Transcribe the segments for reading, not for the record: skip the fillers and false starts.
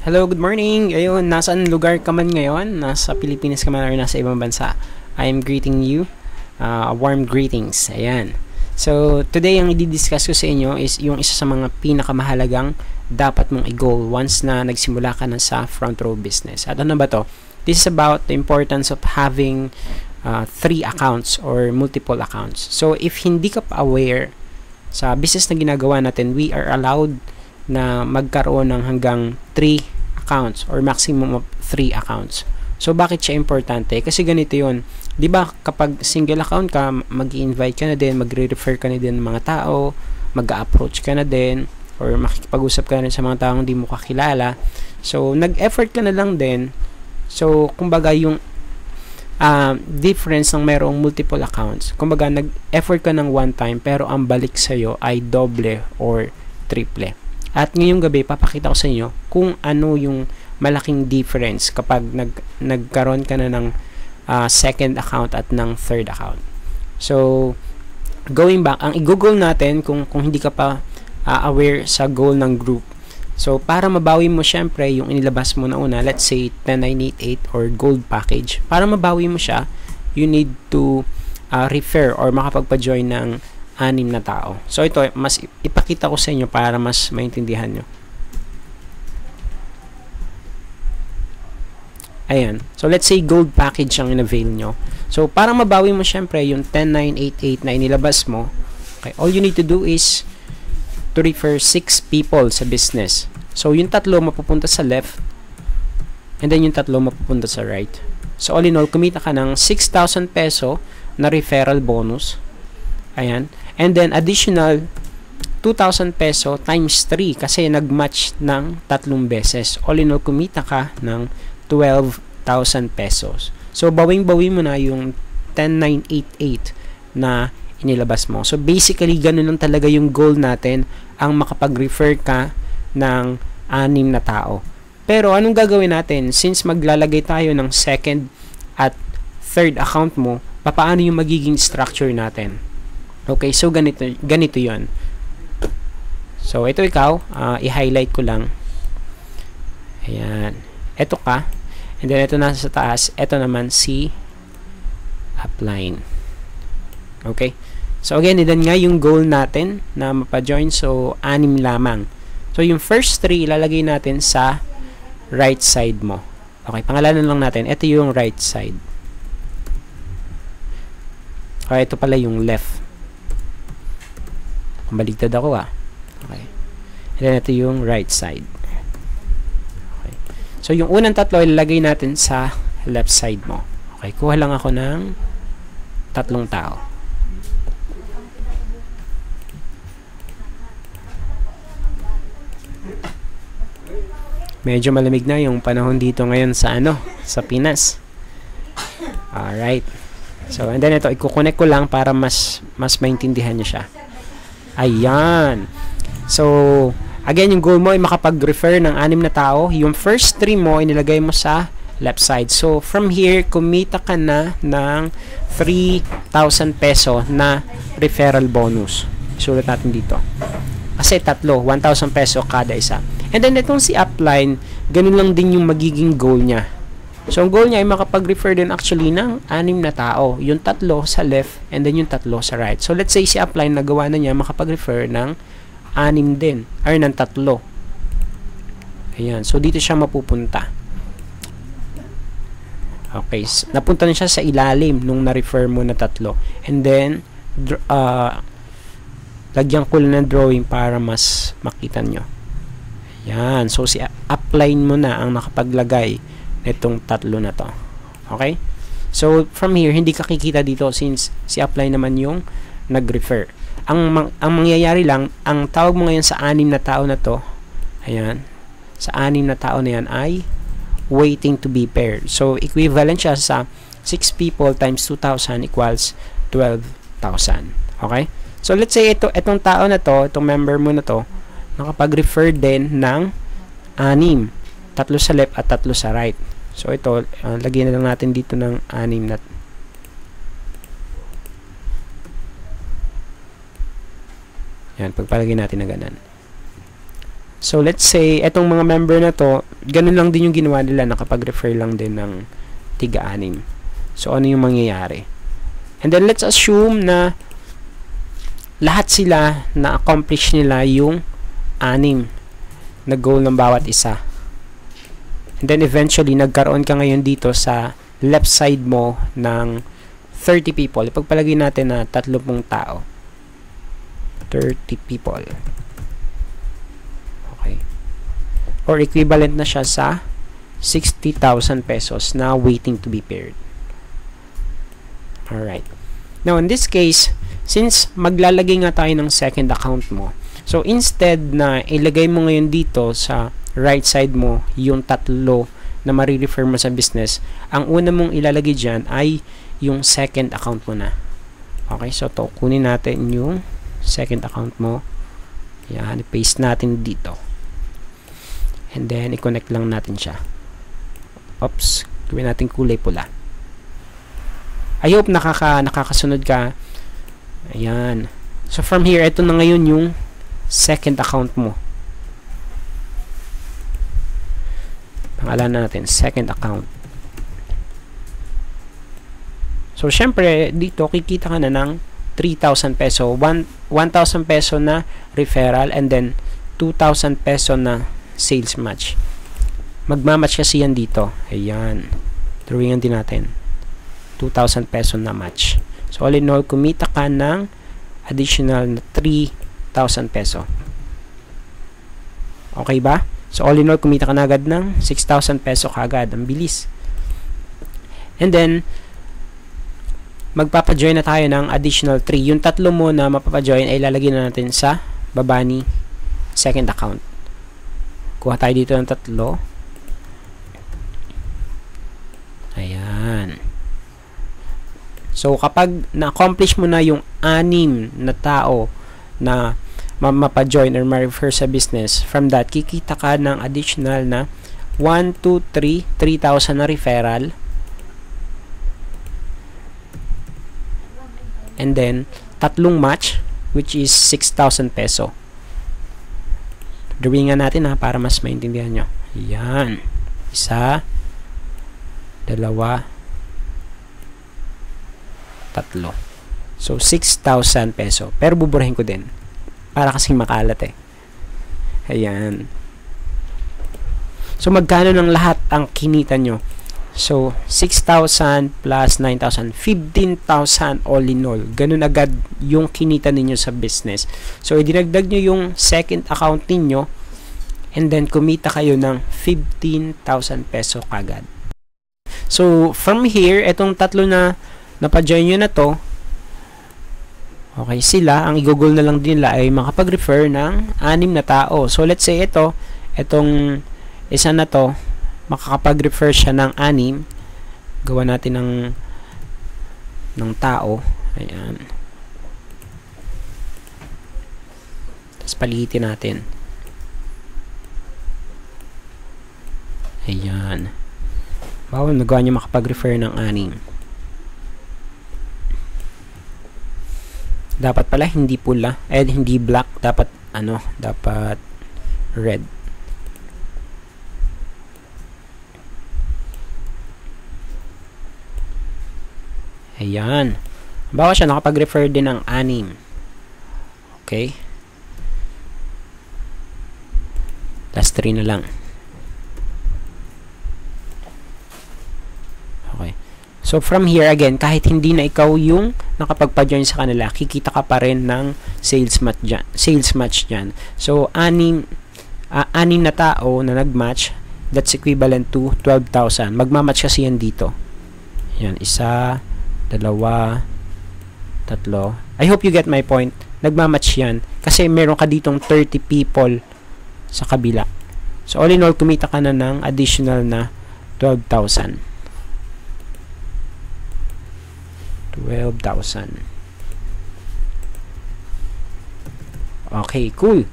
Hello, good morning. Ayun, nasaan lugar ka man ngayon? Nasa Pilipinas ka man or nasa ibang bansa? I am greeting you. Warm greetings. Ayan. So, today ang i-discuss ko sa inyo is yung isa sa mga pinakamahalagang dapat mong i-goal once na nagsimula ka na sa front row business. At ano ba to? This is about the importance of having 3 accounts or multiple accounts. So, if hindi ka pa aware sa business na ginagawa natin, we are allowed na magkaroon ng hanggang 3 accounts or maximum of 3 accounts. So, bakit siya importante? Kasi ganito yun. Di ba kapag single account ka, mag-i-invite ka na din, magre-refer ka na din ng mga tao, mag-a-approach ka na din, or makikipag-usap ka na sa mga taong hindi mo kakilala. So, nag-effort ka na lang din. So, kumbaga yung difference ng merong multiple accounts. Kumbaga, nag-effort ka ng one time, pero ang balik sa'yo ay doble or triple. At ngayong gabi, papakita ko sa inyo kung ano yung malaking difference kapag nagkaroon ka na ng second account at ng third account. So, going back, ang i-google natin kung hindi ka pa aware sa goal ng group. So, para mabawi mo syempre yung inilabas mo na una, let's say 10988 or gold package. Para mabawi mo siya, you need to refer or makapagpa-join ng 6 na tao. So, ito, mas ipakita ko sa inyo para mas maintindihan nyo. Ayan. So, let's say gold package ang in-avail nyo. So, para mabawi mo syempre yung 10988 na inilabas mo, okay, all you need to do is to refer 6 people sa business. So, yung 3 mapupunta sa left and then yung 3 mapupunta sa right. So, all in all, kumita ka ng 6,000 peso na referral bonus. Ayan. And then, additional 2,000 peso times 3 kasi nag-match ng 3 beses. All in all, kumita ka ng 12,000 pesos. So, bawing-bawi mo na yung 10988 na inilabas mo. So, basically, ganun lang talaga yung goal natin, ang makapag-refer ka ng 6 na tao. Pero, anong gagawin natin? Since maglalagay tayo ng second at third account mo, paano yung magiging structure natin? Okay, so ganito yon. So, ito ikaw, i-highlight ko lang. Ayan. Ito ka. And then, ito nasa taas. Ito naman si upline. Okay. So, again, ilan nga yung goal natin na mapa-join. So, 6 lamang. So, yung first 3, ilalagay natin sa right side mo. Okay, pangalanan lang natin. Ito yung right side. Okay, ito pala yung left. Baligtad ako Okay. And then, ito yung right side. Okay. So, yung unang 3, ilalagay natin sa left side mo. Okay. Kuha lang ako ng 3 tao. Medyo malamig na yung panahon dito ngayon sa sa Pinas. Alright. So, and then ito, i-connect ko lang para mas maintindihan nyo siya. Ayan. So, again, yung goal mo ay makapag-refer ng 6 na tao. Yung first 3 mo, inilagay mo sa left side. So, from here, kumita ka na ng 3,000 peso na referral bonus. Isulat natin dito. Kasi 3, 1,000 peso kada isa. And then, itong si upline, ganun lang din yung magiging goal niya. So, ang goal niya ay makapag-refer din actually ng 6 na tao. Yung 3 sa left and then yung 3 sa right. So, let's say si upline nagawa na niya makapag-refer ng 6 din. Or ng 3. Ayan. So, dito siya mapupunta. Okay. So, napunta na siya sa ilalim nung na-refer mo na 3. And then, lagyan ko lang ng drawing para mas makita nyo. Ayan. So, si upline mo na ang nakapaglagay itong 3 na to. Okay? So, from here, hindi ka kikita dito since si upline naman yung nag-refer. Ang mangyayari lang, ang tawag mo ngayon sa 6 na tao na to, ayan, sa 6 na tao na yan ay waiting to be paired. So, equivalent siya sa 6 people times 2,000 equals 12,000. Okay? So, let's say itong tao na to, itong member mo na to, nakapag-refer din ng 6. 3 sa left at 3 sa right. So, ito, lagyan na lang natin dito ng 6 na. Yan, pagpalagay natin na ganun. So, let's say, etong mga member na to, ganun lang din yung ginawa nila, nakapag-refer lang din ng tiga-anim. So, ano yung mangyayari? And then, let's assume na lahat sila na-accomplish nila yung 6 na goal ng bawat isa. And then, eventually, nagkaroon ka ngayon dito sa left side mo ng 30 people. Ipagpalagay natin na 30 tao. 30 people. Okay. Or equivalent na siya sa 60,000 pesos na waiting to be paired. Alright. Now, in this case, since maglalagay nga tayo ng second account mo, so instead na ilagay mo ngayon dito sa right side mo yung 3 na marirefer mo sa business, ang una mong ilalagay dyan ay yung second account mo na. Okay, so to, kunin natin yung second account mo. Yan, i-paste natin dito. And then, i-connect lang natin siya. Oops, gawin natin kulay pula. I hope nakakasunod ka. Ayan. So, from here, ito na ngayon yung second account mo. Pangalan natin, second account. So, syempre, dito, kikita ka na ng 3,000 peso, 1,000 peso na referral, and then 2,000 peso na sales match. Magmamatch kasi yan dito. Ayan. Drawingan din natin. 2,000 peso na match. So, all in all, kumita ka ng additional na 3,000 peso. Okay ba? So, all in all, kumita ka na agad ng 6,000 peso kaagad. Ang bilis. And then, magpapajoin na tayo ng additional 3. Yung 3 mo na mapapajoin ay lalagay na natin sa baba ni second account. Kuha tayo dito ng 3. Ayan. So, kapag na-accomplish mo na yung 6 na tao na mapajoin or ma-refer sa business, from that, kikita ka ng additional na 1, 2, 3, 3,000 na referral. And then, 3 match, which is 6,000 peso. Drawing nga natin ha, para mas maintindihan nyo. Yan. 1, 2, 3. So, 6,000 peso. Pero buburahin ko din. Para kasing makalat eh. Ayan. So, magkano ng lahat ang kinita nyo? So, 6,000 plus 9,000, 15,000 all in all. Ganun agad yung kinita ninyo sa business. So, idinagdag nyo yung second account ninyo and then kumita kayo ng 15,000 peso kagad. So, from here, etong 3 na napajoin nyo na to, okay, sila, ang igugol na lang din nila ay makapag-refer ng 6 na tao. So, let's say etong isa na to, makakapag-refer siya ng 6. Gawa natin ng tao. Ayan. Tapos paliitin natin. Ayan. Bawal nagawa niya makapag-refer ng 6. Dapat pala hindi pula, hindi black, dapat dapat red. Ayan. Baka siya nakapag-refer din ng 6. Okay. Last 3 na lang. Okay. So, from here, again, kahit hindi na ikaw yung nakapagpa-join sa kanila, kikita ka pa rin ng sales match dyan. So, 6 na tao na nag-match, that's equivalent to 12,000. Magmamatch kasi yan dito. Yan, 1, 2, 3. I hope you get my point. Nagmamatch yan. Kasi meron ka ditong 30 people sa kabila. So, all in all, kumita ka na ng additional na 12,000. 12,000. Okay, cool.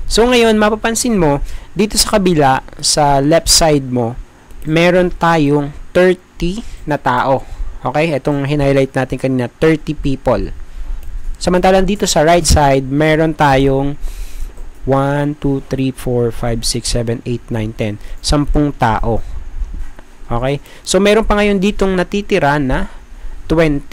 So, ngayon, mapapansin mo, dito sa kabila, sa left side mo, meron tayong 30 na tao. Okay, itong hinighlight natin kanina, 30 people. Samantalang dito sa right side, meron tayong 1, 2, 3, 4, 5, 6, 7, 8, 9, 10. 10 tao. Okay? So, meron pa ngayon ditong natitira na 20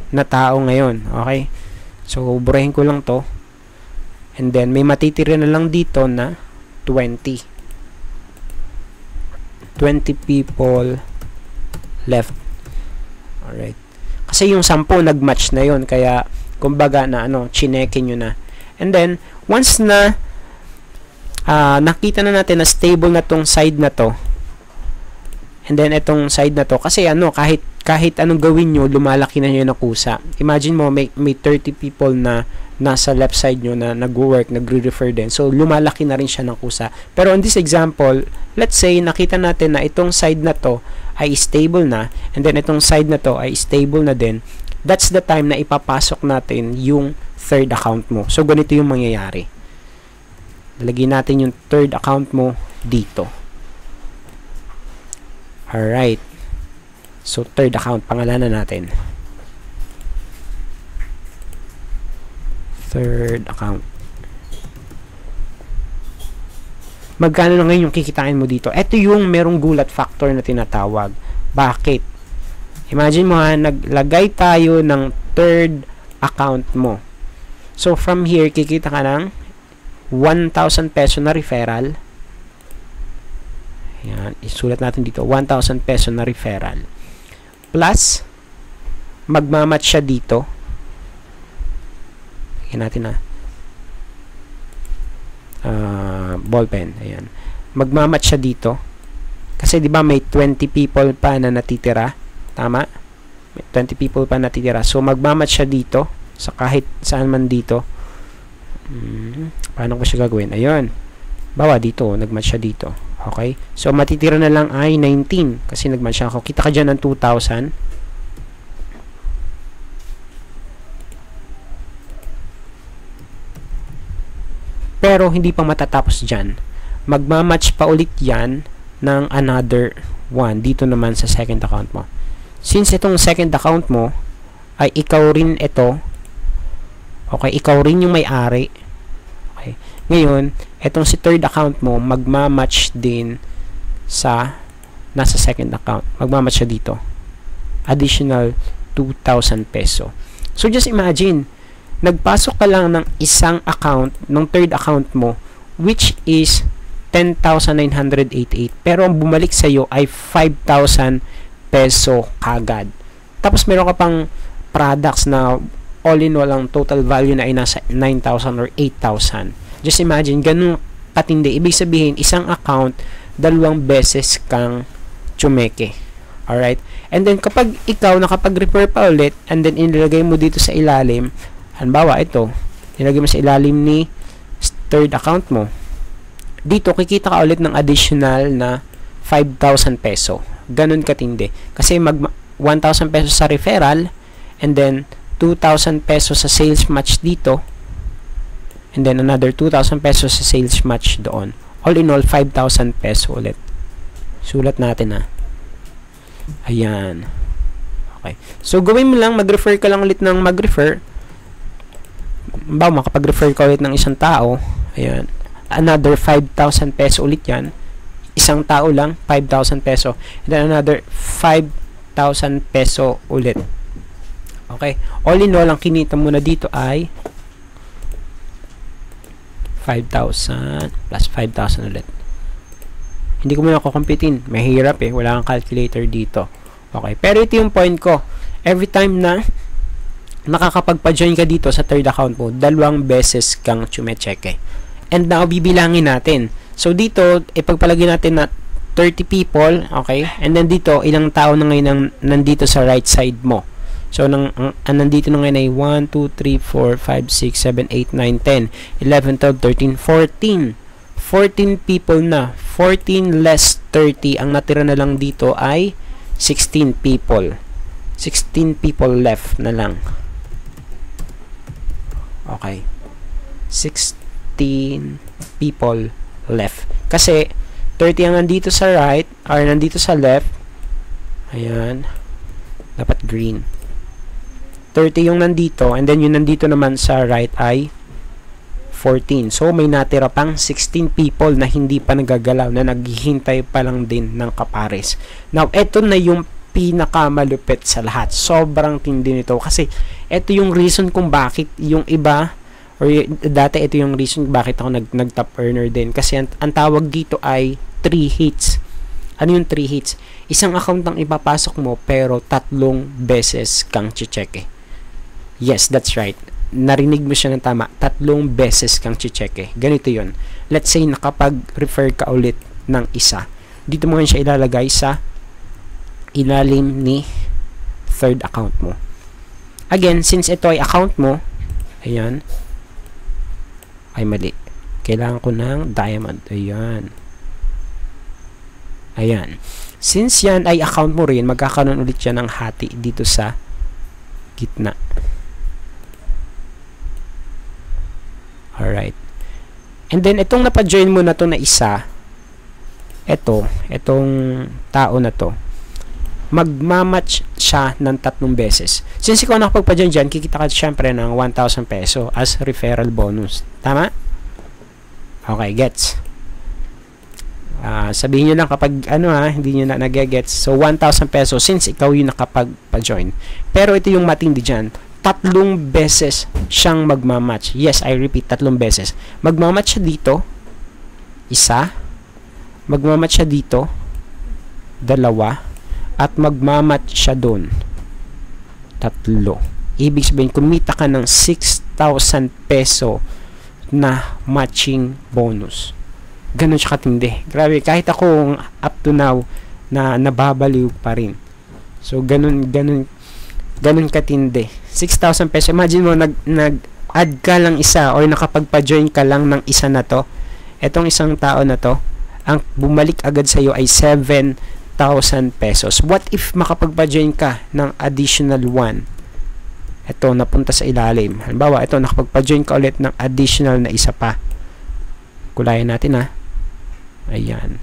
na tao ngayon. Okay? So, burahin ko lang to. And then, may matitira na lang dito na 20. 20 people left. Alright. Kasi yung 10 nag-match na yon, kaya kumbaga na chineke nyo na. And then once na nakita na natin na stable na tong side na to, and then itong side na to, kasi kahit anong gawin nyo, lumalaki na yun na kusa. Imagine mo may 30 people na nasa left side nyo na nag-work, nagre-refer din. So lumalaki na rin siya ng kusa. Pero in this example, let's say nakita natin na itong side na to ay stable na, and then itong side na to ay stable na din. That's the time na ipapasok natin yung third account mo. So ganito yung mangyayari. Lagyan natin yung third account mo dito. Alright. So third account, pangalanan natin. Third account. Magkano na ngayon yung kikitain mo dito? Ito yung merong gulat factor na tinatawag. Bakit? Imagine mo naglagay tayo ng third account mo. So from here, kikita ka ng 1,000 peso na referral. Ayan, isulat natin dito, 1,000 peso na referral. Plus, magmamatch siya dito. Ayan natin ballpen. Ayan. Magmamatch siya dito. Kasi 'di ba may 20 people pa na natitira? Tama? May 20 people pa natitira. So magmamatch siya dito sa kahit saan man dito. Paano ko siya gagawin? Ayun. Bawa dito, nagmatch siya dito. Okay? So matitira na lang ay 19 kasi nagmatch siya ako. Kita ka diyan ng 2,000. Pero hindi pa matatapos dyan. Magmamatch pa ulit yan ng another one dito naman sa second account mo. Since itong second account mo ay ikaw rin ito, okay, ikaw rin yung may-ari. Okay. Ngayon, itong si third account mo magmamatch din sa nasa second account. Magmamatch siya dito. Additional 2,000 peso. So just imagine, nagpasok ka lang ng isang account, ng third account mo, which is 10,988. Pero ang bumalik sa iyo ay 5,000 peso kagad. Tapos meron ka pang products na all in all ang total value na ay nasa 9,000 or 8,000. Just imagine, ganun katindi. Ibig sabihin, isang account, 2 beses kang tsumeke. Alright? And then kapag ikaw nakapag-refer pa ulit, and then inilagay mo dito sa ilalim, halimbawa ito, nilagay mo sa ilalim ni third account mo. Dito, kikita ka ulit ng additional na 5,000 peso. Ganun katindi. Kasi 1,000 pesos sa referral, and then 2,000 pesos sa sales match dito, and then another 2,000 pesos sa sales match doon. All in all, 5,000 peso ulit. Sulat natin Ayan. Okay. So, gawin mo lang, mag-refer ka lang ulit ng mag-refer. Makapag-refer ka ulit ng isang tao, ayan, another 5,000 peso ulit yan. Isang tao lang, 5,000 peso. And then another 5,000 peso ulit. Okay? All in all, ang kinita mo na dito ay 5,000 plus 5,000 ulit. Hindi ko muna kukumpitin. Mahirap wala kang calculator dito. Okay? Pero ito yung point ko. Every time na nakakapagpa-join ka dito sa third account mo, 2 beses kang tsumecheke. And now, bibilangin natin. So, dito, ipagpalagay natin na 30 people, okay? And then dito, ilang tao na ngayon nandito sa right side mo. So, nandito na ngayon ay 1, 2, 3, 4, 5, 6, 7, 8, 9, 10, 11, 12, 13, 14. 14 people na. 14 less 30. Ang natira na lang dito ay 16 people. 16 people left na lang. Okay. 16 people left. Kasi 30 ang nandito sa right or nandito sa left. Ayan. Dapat green. 30 yung nandito and then yung nandito naman sa right ay 14. So, may natira pang 16 people na hindi pa nagagalaw, na naghihintay pa lang din ng kapares. Now, eto na yung pinakamalupit sa lahat. Sobrang tindi nito. Kasi, eto yung reason kung bakit yung iba, or dati ito yung reason bakit ako nag-top earner din. Kasi, ang tawag dito ay 3 hits. Ano yung 3 hits? Isang account ang ipapasok mo, pero 3 beses kang chicheke. Yes, that's right. Narinig mo siya ng tama. 3 beses kang chicheke. Ganito yun. Let's say, nakapag-refer ka ulit ng isa. Dito mo siya ilalagay sa ilalim ni third account mo. Again, since ito ay account mo, ayan, ay mali. Kailangan ko ng diamond. Ayan. Ayan. Since yan ay account mo rin, magkakaroon ulit siya ng hati dito sa gitna. Alright. And then, itong napa-join mo na to na isa, itong tao na to, magmamatch siya ng 3 beses. Since ikaw nakapagpa-join dyan, kikita ka syempre ng 1,000 peso as referral bonus. Tama? Okay, gets. Sabihin nyo lang kapag hindi nyo na nagagets. So, 1,000 peso since ikaw yung nakapagpa-join. Pero ito yung matindi dyan. 3 beses siyang magmamatch. Yes, I repeat, 3 beses. Magmamatch siya dito. Isa. Magmamatch siya dito. 2. At magmamatch siya doon. 3. Ibig sabihin, kumita ka ng 6,000 peso na matching bonus. Ganun siya katindi. Grabe, kahit ako up to now na nababaliw pa rin. So, ganun katindi. 6,000 peso. Imagine mo, nag-add ka lang isa or nakapagpa-join ka lang ng isa na to. Etong isang tao na to, ang bumalik agad sa iyo ay 7,000 pesos. What if makapagpa-join ka ng additional 1? Ito, napunta sa ilalim. Halimbawa, ito, nakapagpa-join ka ulit ng additional na isa pa. Kulayan natin ha. Ayan.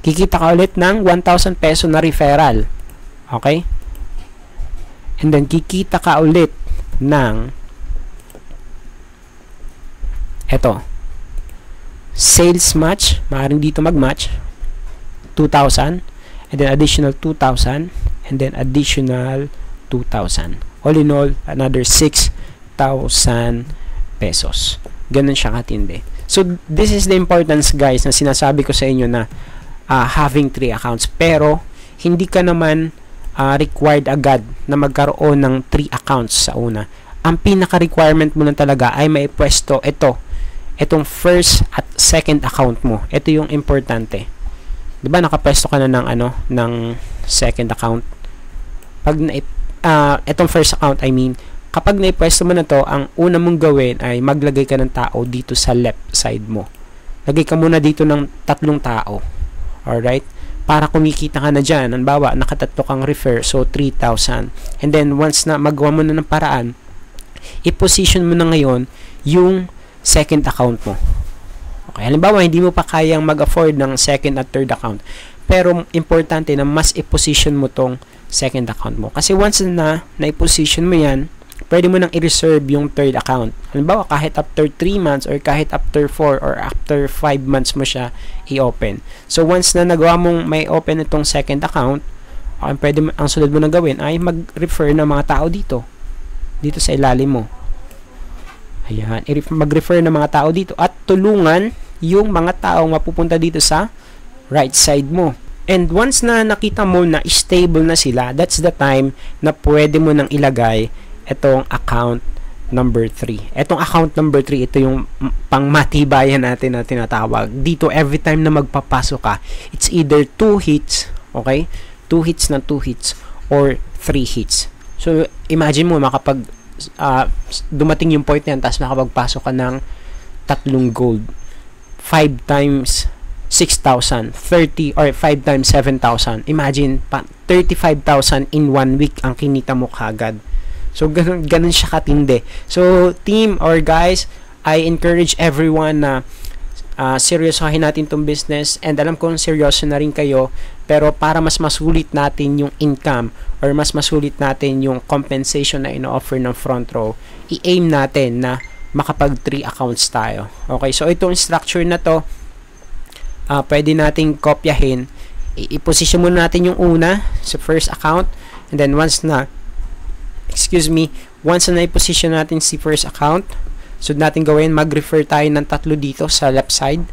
Kikita ka ulit ng 1,000 peso na referral. Okay? And then, kikita ka ulit ng eto. Sales match. Maaaring dito mag-match. 2,000. And then, additional 2,000. And then, additional 2,000. All in all, another 6,000 pesos. Ganun siya katindi. So, this is the importance, guys, na sinasabi ko sa inyo na having 3 accounts. Pero, hindi ka naman required agad na magkaroon ng 3 accounts sa una. Ang pinaka-requirement mo lang talaga ay may pwesto itong first at second account mo. Ito yung importante. 'Di ba nakapwesto ka na ng second account? Pag itong first account, I mean, kapag naipwesto mo na to, ang una mong gawin ay maglagay ka ng tao dito sa left side mo. Lagay ka muna dito ng 3 tao. Alright? Para kumikita ka na dyan. Halimbawa, nakatatlo kang refer, so 3,000. And then, once na magawa mo na ng paraan, i-position mo na ngayon yung second account mo. Okay, halimbawa, hindi mo pa kayang mag-afford ng second at third account. Pero, importante na mas i-position mo tong second account mo. Kasi once na i-position mo yan, pwede mo nang i-reserve yung third account. Halimbawa, kahit after 3 months or kahit after 4 or after 5 months mo siya i-open. So, once na nagawa mong may open itong second account, pwede ang sunod mo na gawin ay mag-refer ng mga tao dito sa ilalim mo. Ayan, mag-refer ng mga tao dito at tulungan yung mga taong mapupunta dito sa right side mo. And once na nakita mo na stable na sila, that's the time na pwede mo nang ilagay itong account number 3. Itong account number 3, ito yung pangmatibayan natin na tinatawag. Dito, every time na magpapasok ka, it's either 2 hits, okay? 2 hits na 2 hits or 3 hits. So, imagine mo, dumating yung point na yan, tapos makapagpasok ka ng 3 gold. 5 times 6,000, 30 or 5 times 7,000. Imagine, 35,000 in 1 week ang kinita mo kagad. So, ganun siya katindi. So, team or guys, I encourage everyone na seryosohin natin itong business, and alam kong seryoso na rin kayo, pero para mas masulit natin yung income or mas masulit natin yung compensation na ino-offer ng front row, i-aim natin na makapag 3 accounts tayo. Okay, so itong structure na to, pwede nating kopyahin. I-position muna natin yung una sa first account, and then once na i-position natin si first account, so natin gawin, mag-refer tayo ng 3 dito sa left side.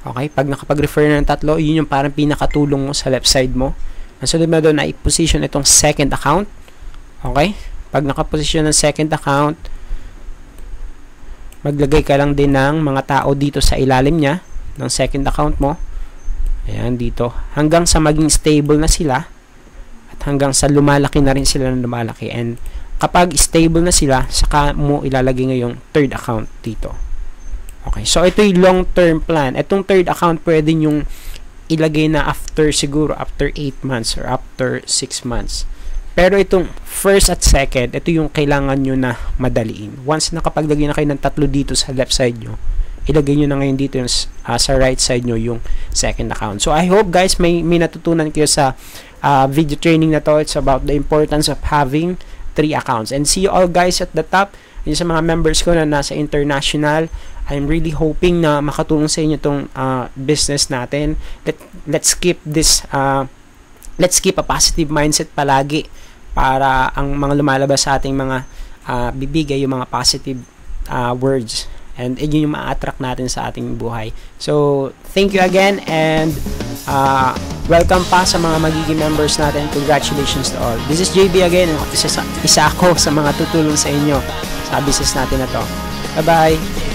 Okay, pag nakapag-refer na ng 3, yun yung parang pinakatulong mo sa left side mo. Ang sunod na doon, na i-position itong second account. Okay, pag nakaposition ng second account, maglagay ka lang din ng mga tao dito sa ilalim niya ng second account mo. Ayan, dito. Hanggang sa maging stable na sila at hanggang sa lumalaki na rin sila ng lumalaki. And kapag stable na sila, saka mo ilalagay ngayong third account dito. Okay, so ito yung long-term plan. Itong third account pwede yung ilagay na after 8 months or after 6 months. Pero itong first at second, ito yung kailangan nyo na madaliin. Once nakapaglagay na kayo ng 3 dito sa left side nyo, ilagay nyo na ngayon dito yung, sa right side nyo yung second account. So I hope guys may natutunan kayo sa video training na to. It's about the importance of having 3 accounts. And see you all guys at the top. Yung sa mga members ko na nasa international, I'm really hoping na makatulong sa inyo itong business natin. Let's keep this let's keep a positive mindset palagi para ang mga lumalabas sa ating mga bibigay yung mga positive words, and yun yung ma-attract natin sa ating buhay. So thank you again, and welcome pa sa mga magiging members natin. Congratulations to all. This is JB again. Isa ako sa mga tutulong sa inyo sa business natin na to. Bye bye.